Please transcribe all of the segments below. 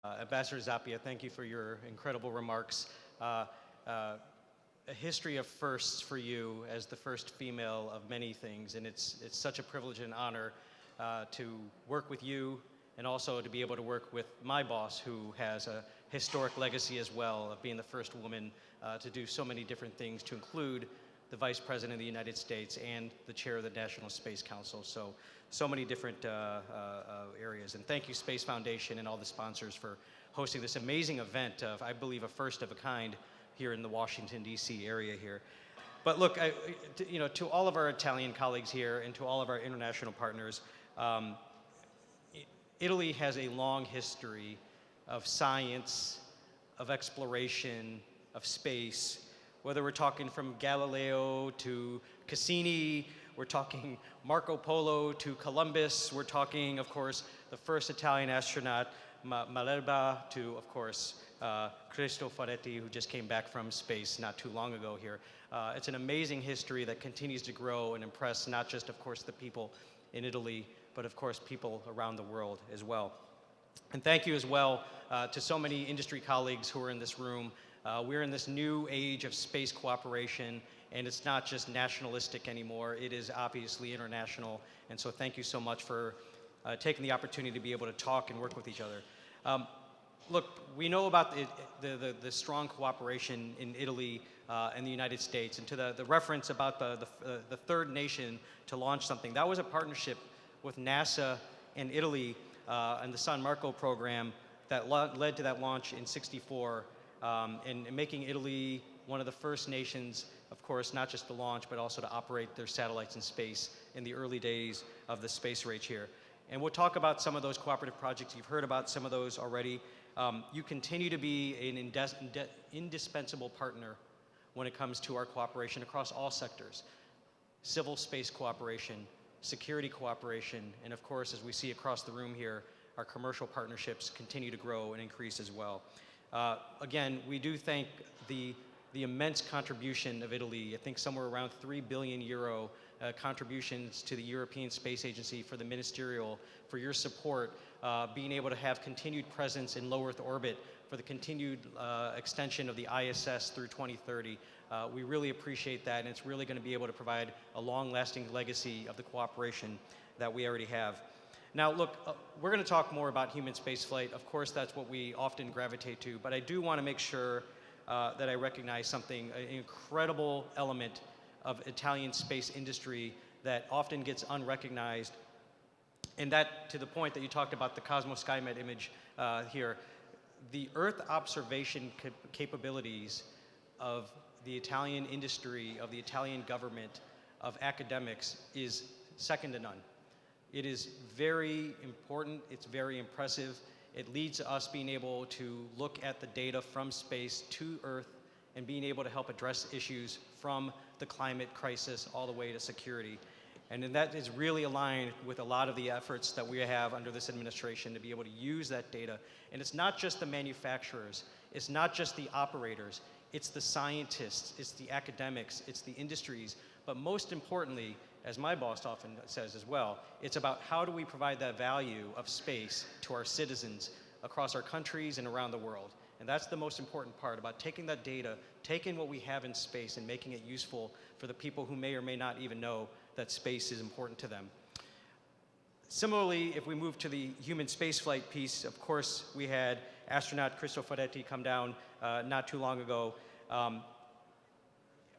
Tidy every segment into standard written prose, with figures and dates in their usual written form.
Ambassador Zappia, thank you for your incredible remarks. A history of firsts for you as the first female of many things, and it's such a privilege and honor to work with you and also to be able to work with my boss, who has a historic legacy as well of being the first woman to do so many different things, to include the Vice President of the United States and the Chair of the National Space Council. So many different areas. And thank you, Space Foundation, and all the sponsors for hosting this amazing event of, I believe, a first of a kind here in the Washington, D.C. area here. But look, to all of our Italian colleagues here and to all of our international partners, Italy has a long history of science, of exploration, of space, whether we're talking from Galileo to Cassini, we're talking Marco Polo to Columbus, we're talking, of course, the first Italian astronaut, Malerba, to, of course, Cristo Ferretti, who just came back from space not too long ago here. It's an amazing history that continues to grow and impress not just, of course, the people in Italy, but of course, people around the world as well. And thank you as well to so many industry colleagues who are in this room. We're in this new age of space cooperation, and it's not just nationalistic anymore, it is obviously international. And so thank you so much for taking the opportunity to be able to talk and work with each other. Look, we know about the strong cooperation in Italy and the United States, and to the reference about the third nation to launch something. That was a partnership with NASA and Italy and the San Marco program that led to that launch in '64, and making Italy one of the first nations, of course, not just to launch, but also to operate their satellites in space in the early days of the space race here. And we'll talk about some of those cooperative projects. You've heard about some of those already. You continue to be an indispensable partner when it comes to our cooperation across all sectors: civil space cooperation, security cooperation, and of course, as we see across the room here, our commercial partnerships continue to grow and increase as well. Again, we do thank the immense contribution of Italy. I think somewhere around 3 billion euro contributions to the European Space Agency for the ministerial, for your support, being able to have continued presence in low Earth orbit, for the continued extension of the ISS through 2030. We really appreciate that, and it's really going to be able to provide a long-lasting legacy of the cooperation that we already have. Now, look, we're going to talk more about human spaceflight. Of course, that's what we often gravitate to, but I do want to make sure that I recognize something, an incredible element of Italian space industry that often gets unrecognized, and that, to the point that you talked about the Cosmos SkyMed image here, the Earth observation capabilities of the Italian industry, of the Italian government, of academics is second to none. It is very important, it's very impressive. It leads to us being able to look at the data from space to Earth and being able to help address issues from the climate crisis all the way to security. And then that is really aligned with a lot of the efforts that we have under this administration to be able to use that data. And it's not just the manufacturers, it's not just the operators, it's the scientists, it's the academics, it's the industries, but most importantly, as my boss often says as well, it's about how do we provide that value of space to our citizens across our countries and around the world. And that's the most important part, about taking that data, taking what we have in space and making it useful for the people who may or may not even know that space is important to them. Similarly, if we move to the human spaceflight piece, of course, we had astronaut Cristo Ferretti come down not too long ago.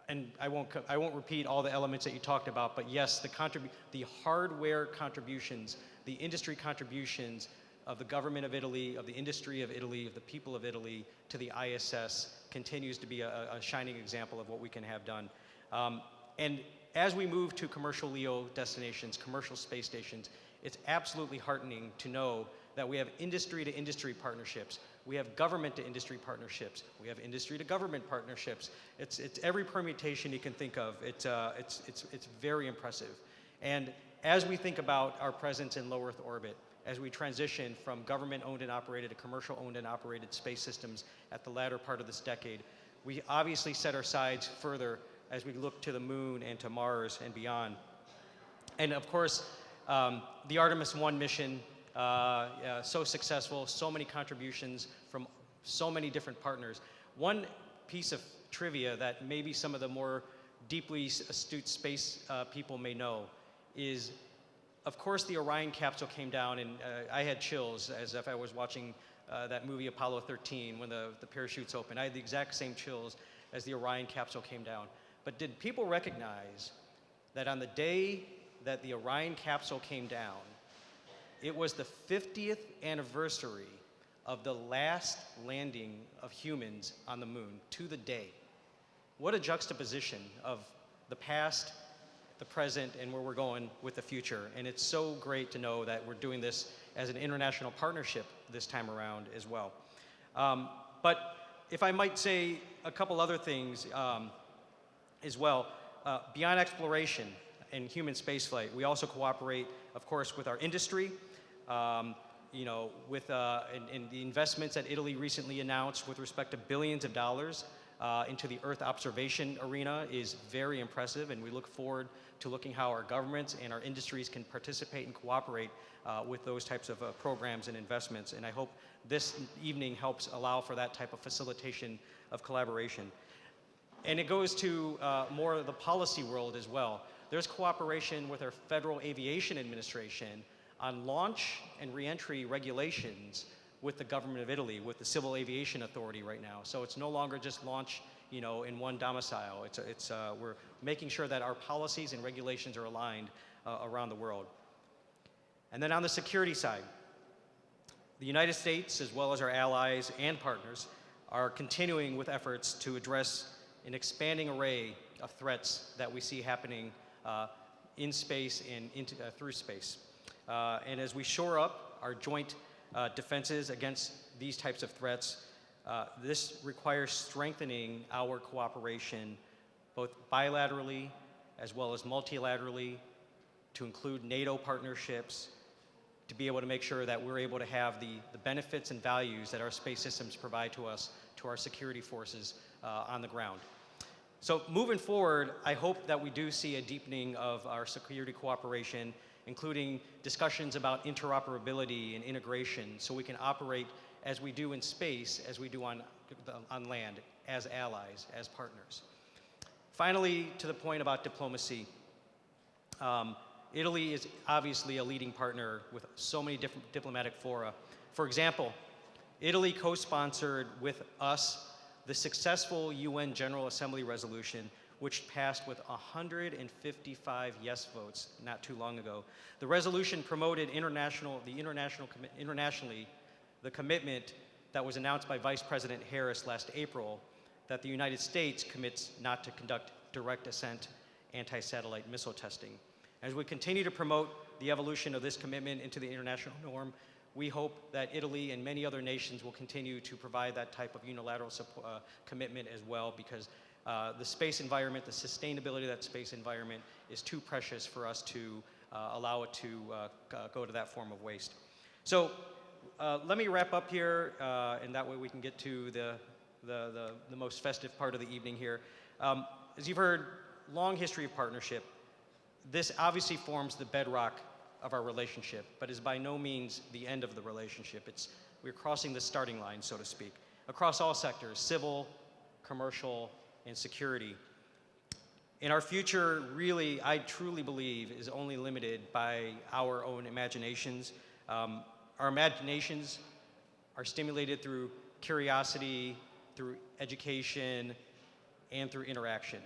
And I won't repeat all the elements that you talked about, but yes, the hardware contributions, the industry contributions of the government of Italy, of the industry of Italy, of the people of Italy to the ISS continues to be a shining example of what we can have done. And as we move to commercial LEO destinations, commercial space stations, it's absolutely heartening to know that we have industry-to-industry partnerships. We have government-to-industry partnerships. We have industry-to-government partnerships. It's every permutation you can think of. It's very impressive. And as we think about our presence in low Earth orbit, as we transition from government-owned and operated to commercial-owned and operated space systems at the latter part of this decade, we obviously set our sights further as we look to the moon and to Mars and beyond. And of course, the Artemis 1 mission so successful, so many contributions from so many different partners. One piece of trivia that maybe some of the more deeply astute space people may know is, of course, the Orion capsule came down, and I had chills as if I was watching that movie Apollo 13 when the parachutes opened. I had the exact same chills as the Orion capsule came down. But did people recognize that on the day that the Orion capsule came down, it was the 50th anniversary of the last landing of humans on the moon, to the day? What a juxtaposition of the past, the present, and where we're going with the future. And it's so great to know that we're doing this as an international partnership this time around as well. But if I might say a couple other things as well, beyond exploration and human spaceflight, we also cooperate, of course, with our industry. With in the investments that Italy recently announced with respect to billions of dollars into the Earth observation arena is very impressive, and we look forward to looking how our governments and our industries can participate and cooperate with those types of programs and investments. And I hope this evening helps allow for that type of facilitation of collaboration. And it goes to more of the policy world as well. There's cooperation with our Federal Aviation Administration on launch and reentry regulations with the government of Italy, with the Civil Aviation Authority right now. So it's no longer just launch, in one domicile. We're making sure that our policies and regulations are aligned around the world. And then on the security side, the United States, as well as our allies and partners, are continuing with efforts to address an expanding array of threats that we see happening in space and through space. And as we shore up our joint defenses against these types of threats, this requires strengthening our cooperation both bilaterally as well as multilaterally, to include NATO partnerships, to be able to make sure that we're able to have the benefits and values that our space systems provide to us, to our security forces on the ground. So moving forward, I hope that we do see a deepening of our security cooperation, including discussions about interoperability and integration, so we can operate as we do in space, as we do on land, as allies, as partners. Finally, to the point about diplomacy, Italy is obviously a leading partner with so many different diplomatic fora. For example, Italy co-sponsored with us the successful UN General Assembly resolution, which passed with 155 yes votes not too long ago. The resolution promoted internationally the commitment that was announced by Vice President Harris last April, that the United States commits not to conduct direct ascent anti-satellite missile testing. As we continue to promote the evolution of this commitment into the international norm, we hope that Italy and many other nations will continue to provide that type of unilateral commitment as well, because the space environment, the sustainability of that space environment is too precious for us to allow it to go to that form of waste. So let me wrap up here, and that way we can get to the most festive part of the evening here. As you've heard, long history of partnership. This obviously forms the bedrock of our relationship, but is by no means the end of the relationship. We're crossing the starting line, so to speak, across all sectors: civil, commercial, and security. And our future, really, I truly believe, is only limited by our own imaginations. Our imaginations are stimulated through curiosity, through education, and through interaction.